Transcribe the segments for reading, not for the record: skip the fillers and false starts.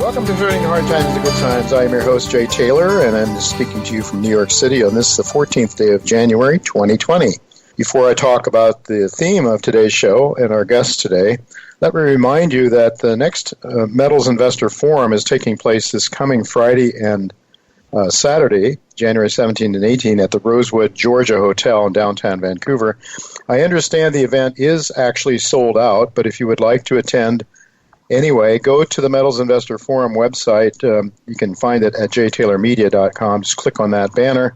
Welcome to Turning Hard Times into Good Times. I am your host, Jay Taylor, and I'm speaking to you from New York City on this, the 14th day of January, 2020. Before I talk about the theme of today's show and our guest today, let me remind you that the next Metals Investor Forum is taking place this coming Friday and Saturday, January 17 and 18, at the Rosewood, Georgia Hotel in downtown Vancouver. I understand the event is actually sold out, but if you would like to attend anyway, go to the Metals Investor Forum website. You can find it at jtaylormedia.com. Just click on that banner,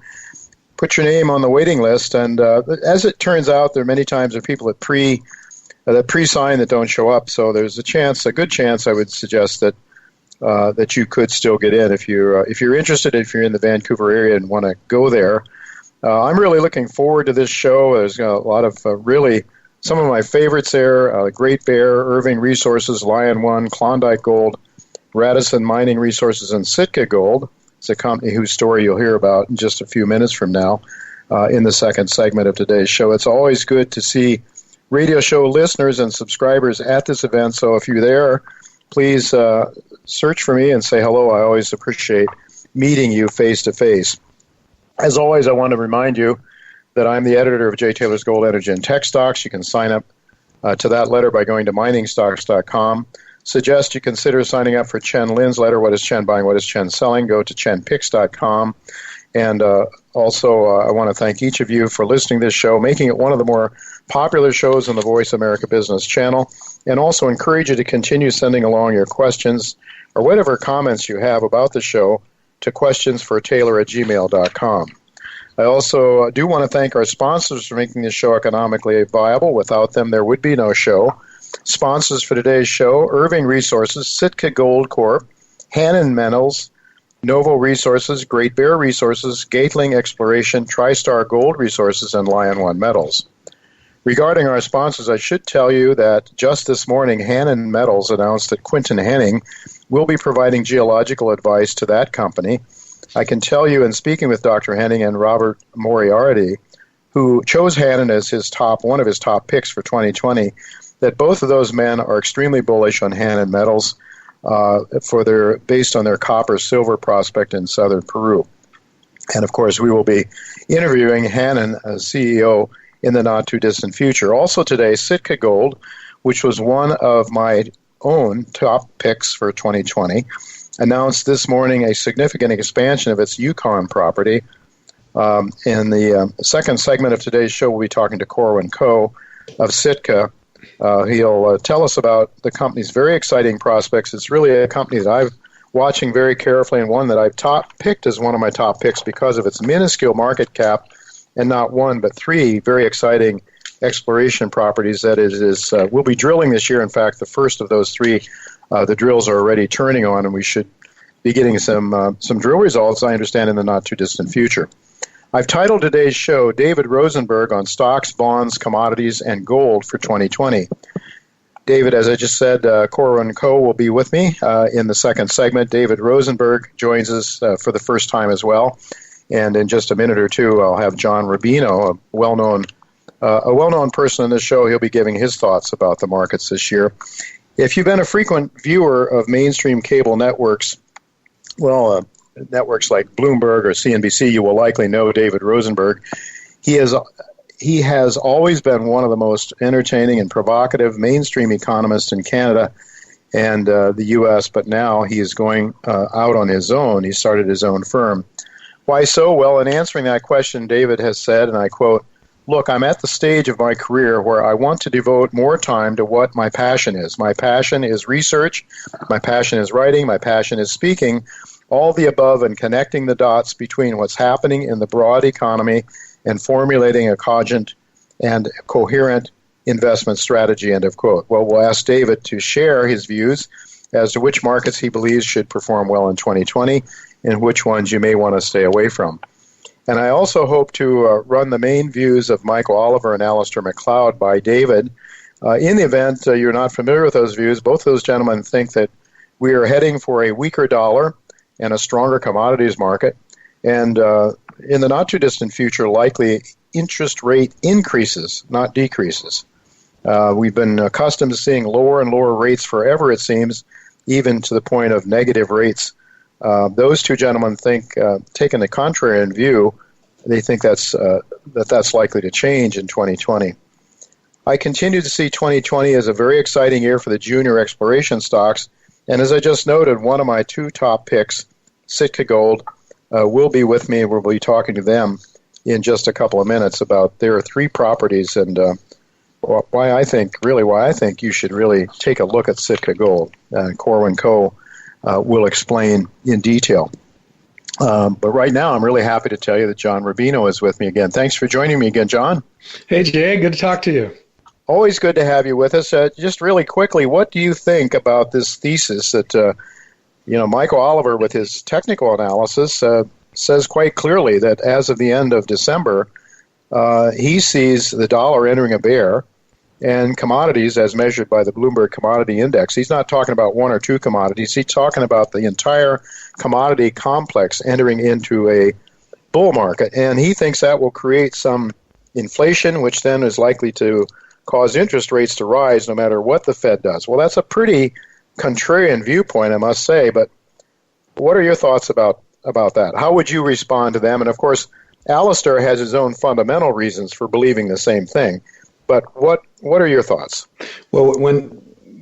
put your name on the waiting list, and as it turns out, there are many times there are people that pre-sign that don't show up. So there's a good chance, I would suggest that that you could still get in if you're interested. If you're in the Vancouver area and want to go there, I'm really looking forward to this show. There's a lot of really some of my favorites there: Great Bear, Irving Resources, Lion One, Klondike Gold, Radisson Mining Resources, and Sitka Gold. It's a company whose story you'll hear about in just a few minutes from now in the second segment of today's show. It's always good to see radio show listeners and subscribers at this event, so if you're there, please search for me and say hello. I always appreciate meeting you face-to-face. As always, I want to remind you that I'm the editor of J. Taylor's Gold, Energy, and Tech Stocks. You can sign up to that letter by going to miningstocks.com. Suggest you consider signing up for Chen Lin's letter, What is Chen Buying, What is Chen Selling? Go to chenpicks.com. And also, I want to thank each of you for listening to this show, making it one of the more popular shows on the Voice America Business channel, and also encourage you to continue sending along your questions or whatever comments you have about the show to questionsfortaylor@gmail.com. I also do want to thank our sponsors for making this show economically viable. Without them, there would be no show. Sponsors for today's show: Irving Resources, Sitka Gold Corp., Hannon Metals, Novo Resources, Great Bear Resources, Gatling Exploration, TriStar Gold Resources, and Lion One Metals. Regarding our sponsors, I should tell you that just this morning, Hannon Metals announced that Quinton Henning will be providing geological advice to that company. I can tell you, in speaking with Dr. Henning and Robert Moriarty, who chose Hannon as one of his top picks for 2020, that both of those men are extremely bullish on Hannon Metals based on their copper-silver prospect in southern Peru. And of course, we will be interviewing Hannon as CEO in the not-too-distant future. Also today, Sitka Gold, which was one of my own top picks for 2020, announced this morning a significant expansion of its Yukon property. In the second segment of today's show, we'll be talking to Corwin Coe of Sitka. He'll tell us about the company's very exciting prospects. It's really a company that I'm watching very carefully, and one that I've picked as one of my top picks because of its minuscule market cap and not one but three very exciting exploration properties that we'll be drilling this year. In fact, the first of those three, the drills are already turning on, and we should be getting some drill results, I understand, in the not-too-distant future. I've titled today's show, David Rosenberg on Stocks, Bonds, Commodities, and Gold for 2020. David, as I just said, Corwin Coe will be with me in the second segment. David Rosenberg joins us for the first time as well. And in just a minute or two, I'll have John Rubino, a well-known person in this show. He'll be giving his thoughts about the markets this year. If you've been a frequent viewer of mainstream cable networks, networks like Bloomberg or CNBC, you will likely know David Rosenberg. He has always been one of the most entertaining and provocative mainstream economists in Canada and the U.S., but now he is going out on his own. He started his own firm. Why so? Well, in answering that question, David has said, and I quote, "Look, I'm at the stage of my career where I want to devote more time to what my passion is. My passion is research. My passion is writing. My passion is speaking. All the above, and connecting the dots between what's happening in the broad economy and formulating a cogent and coherent investment strategy," end of quote. Well, we'll ask David to share his views as to which markets he believes should perform well in 2020 and which ones you may want to stay away from. And I also hope to run the main views of Michael Oliver and Alistair McLeod by David. In the event you're not familiar with those views, both those gentlemen think that we are heading for a weaker dollar and a stronger commodities market, and in the not-too-distant future, likely interest rate increases, not decreases. We've been accustomed to seeing lower and lower rates forever, it seems, even to the point of negative rates. Those two gentlemen think, taking the contrarian view, they think that's likely to change in 2020. I continue to see 2020 as a very exciting year for the junior exploration stocks, and as I just noted, one of my two top picks, Sitka Gold, will be with me, and we'll be talking to them in just a couple of minutes about their three properties and why I think you should really take a look at Sitka Gold. Corwin Coe will explain in detail. But right now, I'm really happy to tell you that John Rubino is with me again. Thanks for joining me again, John. Hey, Jay. Good to talk to you. Always good to have you with us. Just really quickly, what do you think about this thesis that, Michael Oliver, with his technical analysis, says quite clearly that as of the end of December, he sees the dollar entering a bear and commodities as measured by the Bloomberg Commodity Index. He's not talking about one or two commodities. He's talking about the entire commodity complex entering into a bull market. And he thinks that will create some inflation, which then is likely to cause interest rates to rise no matter what the Fed does. Well, that's a pretty contrarian viewpoint, I must say. But what are your thoughts about that? How would you respond to them? And, of course, Alistair has his own fundamental reasons for believing the same thing. But what are your thoughts? Well,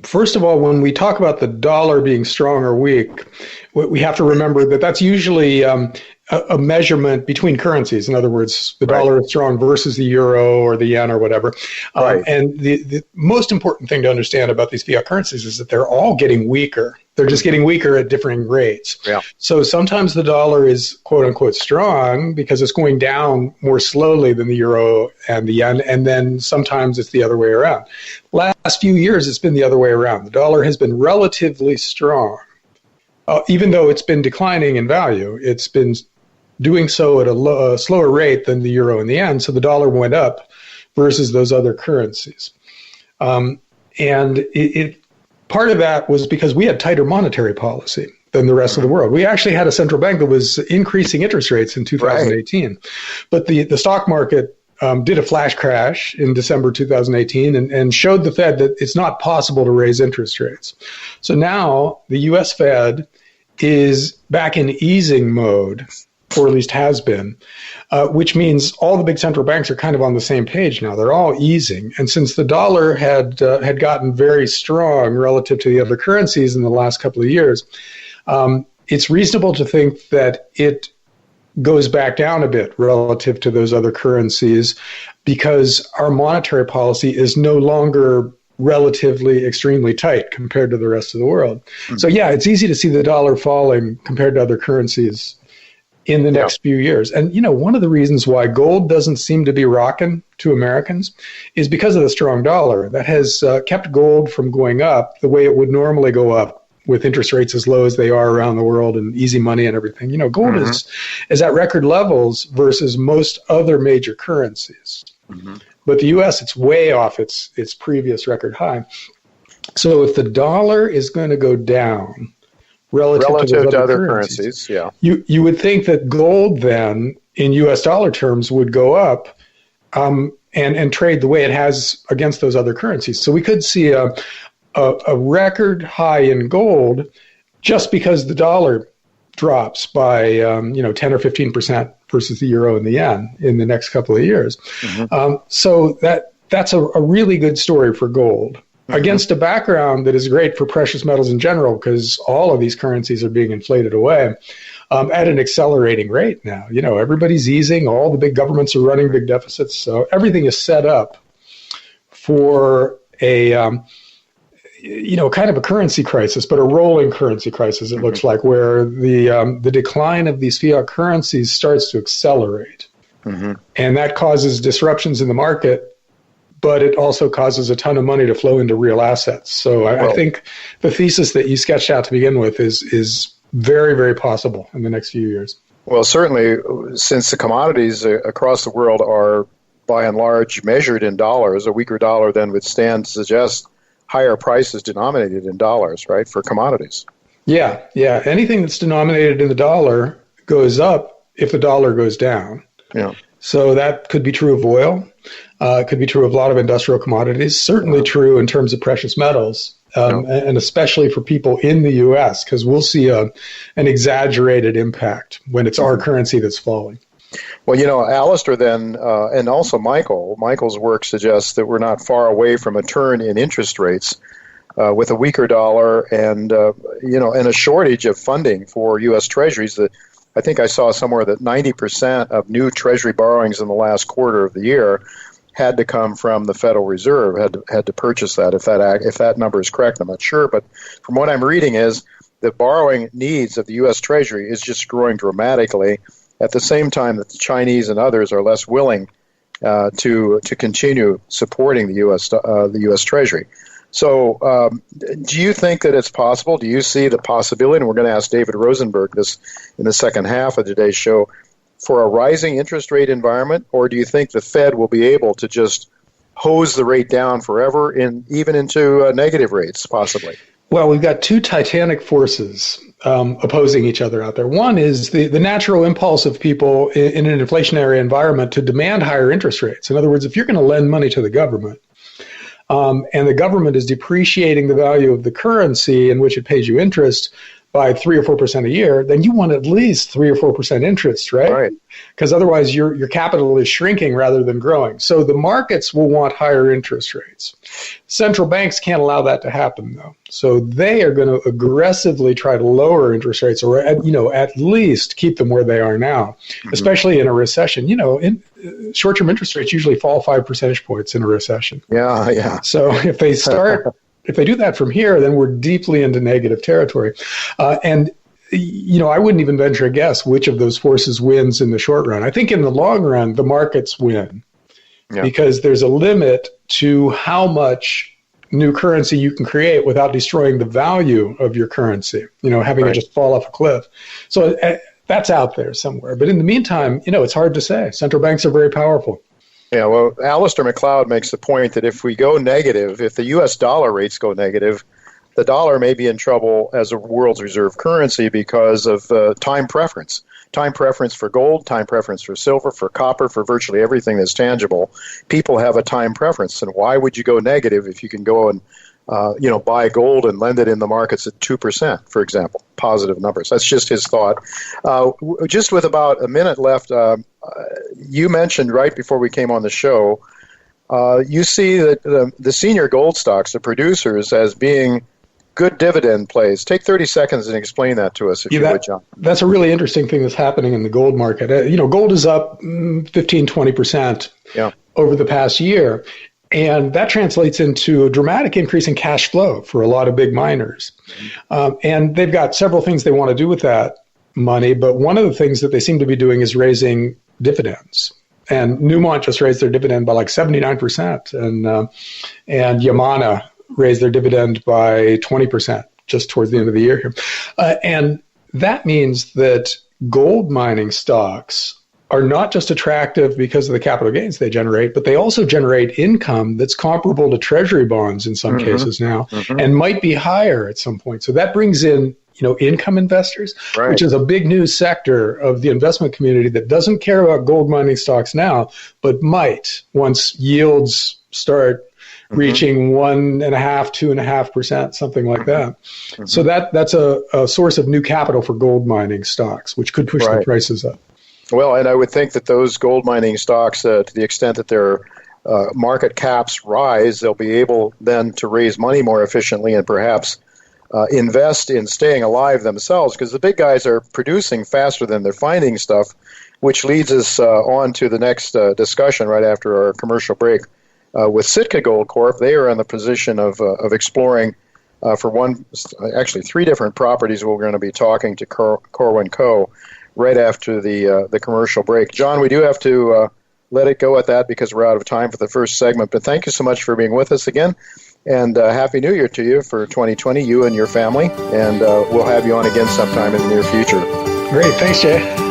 first of all, when we talk about the dollar being strong or weak, we have to remember that that's usually a measurement between currencies. In other words, the dollar is strong versus the euro or the yen or whatever. And the most important thing to understand about these fiat currencies is that they're all getting weaker. They're just getting weaker at differing rates. Yeah. So sometimes the dollar is quote unquote strong because it's going down more slowly than the euro and the yen. And then sometimes it's the other way around. Last few years, it's been the other way around. The dollar has been relatively strong. Even though it's been declining in value, it's been doing so at a slower rate than the euro and the yen. So the dollar went up versus those other currencies. Part of that was because we had tighter monetary policy than the rest of the world. We actually had a central bank that was increasing interest rates in 2018. Right. But the stock market did a flash crash in December 2018 and showed the Fed that it's not possible to raise interest rates. So now the U.S. Fed is back in easing mode, or at least has been, which means all the big central banks are kind of on the same page now. They're all easing. And since the dollar had gotten very strong relative to the other currencies in the last couple of years, it's reasonable to think that it goes back down a bit relative to those other currencies because our monetary policy is no longer relatively extremely tight compared to the rest of the world. Mm-hmm. So yeah, it's easy to see the dollar falling compared to other currencies in the next few years. And, one of the reasons why gold doesn't seem to be rocking to Americans is because of the strong dollar. That has kept gold from going up the way it would normally go up with interest rates as low as they are around the world and easy money and everything. Gold is at record levels versus most other major currencies. Mm-hmm. But the U.S., it's way off its previous record high. So if the dollar is going to go down, relative to other currencies, yeah. You would think that gold then, in U.S. dollar terms, would go up and trade the way it has against those other currencies. So we could see a record high in gold just because the dollar drops by 10 or 15% versus the euro and the yen in the next couple of years. Mm-hmm. So that's a really good story for gold. Mm-hmm. Against a background that is great for precious metals in general, because all of these currencies are being inflated away at an accelerating rate now. Everybody's easing. All the big governments are running big deficits. So everything is set up for a, kind of a currency crisis, but a rolling currency crisis, it looks like, where the decline of these fiat currencies starts to accelerate. Mm-hmm. And that causes disruptions in the market, but it also causes a ton of money to flow into real assets. So I think the thesis that you sketched out to begin with is very, very possible in the next few years. Well, certainly, since the commodities across the world are, by and large, measured in dollars, a weaker dollar then would stand to suggest higher prices denominated in dollars, right, for commodities. Yeah. Anything that's denominated in the dollar goes up if the dollar goes down. Yeah. So that could be true of oil. It could be true of a lot of industrial commodities, certainly true in terms of precious metals and especially for people in the U.S., because we'll see an exaggerated impact when it's our currency that's falling. Well, Alistair then, and also Michael's work suggests that we're not far away from a turn in interest rates with a weaker dollar and a shortage of funding for U.S. Treasuries. That I think I saw somewhere that 90% of new Treasury borrowings in the last quarter of the year had to come from the Federal Reserve, had to purchase that. If that number is correct, I'm not sure. But from what I'm reading is the borrowing needs of the U.S. Treasury is just growing dramatically at the same time that the Chinese and others are less willing to continue supporting the U.S. Treasury. So do you think that it's possible? Do you see the possibility, and we're going to ask David Rosenberg this in the second half of today's show, for a rising interest rate environment, or do you think the Fed will be able to just hose the rate down forever, even into negative rates, possibly? Well, we've got two titanic forces opposing each other out there. One is the natural impulse of people in an inflationary environment to demand higher interest rates. In other words, if you're going to lend money to the government, and the government is depreciating the value of the currency in which it pays you interest by 3 or 4% a year, then you want at least 3 or 4% interest, right? Right. Because otherwise your capital is shrinking rather than growing. So the markets will want higher interest rates. Central banks can't allow that to happen, though. So they are going to aggressively try to lower interest rates, or at least keep them where they are now, especially in a recession. Short-term interest rates usually fall 5 percentage points in a recession. Yeah. So if they do that from here, then we're deeply into negative territory. And I wouldn't even venture a guess which of those forces wins in the short run. I think in the long run, the markets win because there's a limit to how much new currency you can create without destroying the value of your currency, having it just fall off a cliff. So that's out there somewhere. But in the meantime, it's hard to say. Central banks are very powerful. Yeah, well, Alistair McLeod makes the point that if we go negative, if the U.S. dollar rates go negative, the dollar may be in trouble as a world's reserve currency because of time preference. Time preference for gold, time preference for silver, for copper, for virtually everything that's tangible. People have a time preference. And why would you go negative if you can go and buy gold and lend it in the markets at 2%, for example, positive numbers? That's just his thought. Just with about a minute left, you mentioned right before we came on the show, you see that the senior gold stocks, the producers, as being good dividend plays. Take 30 seconds and explain that to us, if you would, John. That's a really interesting thing that's happening in the gold market. Gold is up 15, 20% over the past year. And that translates into a dramatic increase in cash flow for a lot of big miners. And they've got several things they want to do with that money. But one of the things that they seem to be doing is raising dividends. And Newmont just raised their dividend by like 79%. And Yamana raised their dividend by 20% just towards the end of the year here. And that means that gold mining stocks are not just attractive because of the capital gains they generate, but they also generate income that's comparable to treasury bonds in some cases now, and might be higher at some point. So that brings in, income investors, which is a big new sector of the investment community that doesn't care about gold mining stocks now, but might once yields start reaching 1.5%, 2.5%, something like that. So that's a source of new capital for gold mining stocks, which could push the prices up. Well, and I would think that those gold mining stocks, to the extent that their market caps rise, they'll be able then to raise money more efficiently and perhaps invest in staying alive themselves, because the big guys are producing faster than they're finding stuff, which leads us on to the next discussion right after our commercial break. With Sitka Gold Corp, they are in the position of exploring for three different properties. We're going to be talking to Corwin Co. right after the commercial break. John, we do have to let it go at that because we're out of time for the first segment. But thank you so much for being with us again. And Happy New Year to you for 2020, you and your family. And we'll have you on again sometime in the near future. Great. Thanks, Jay.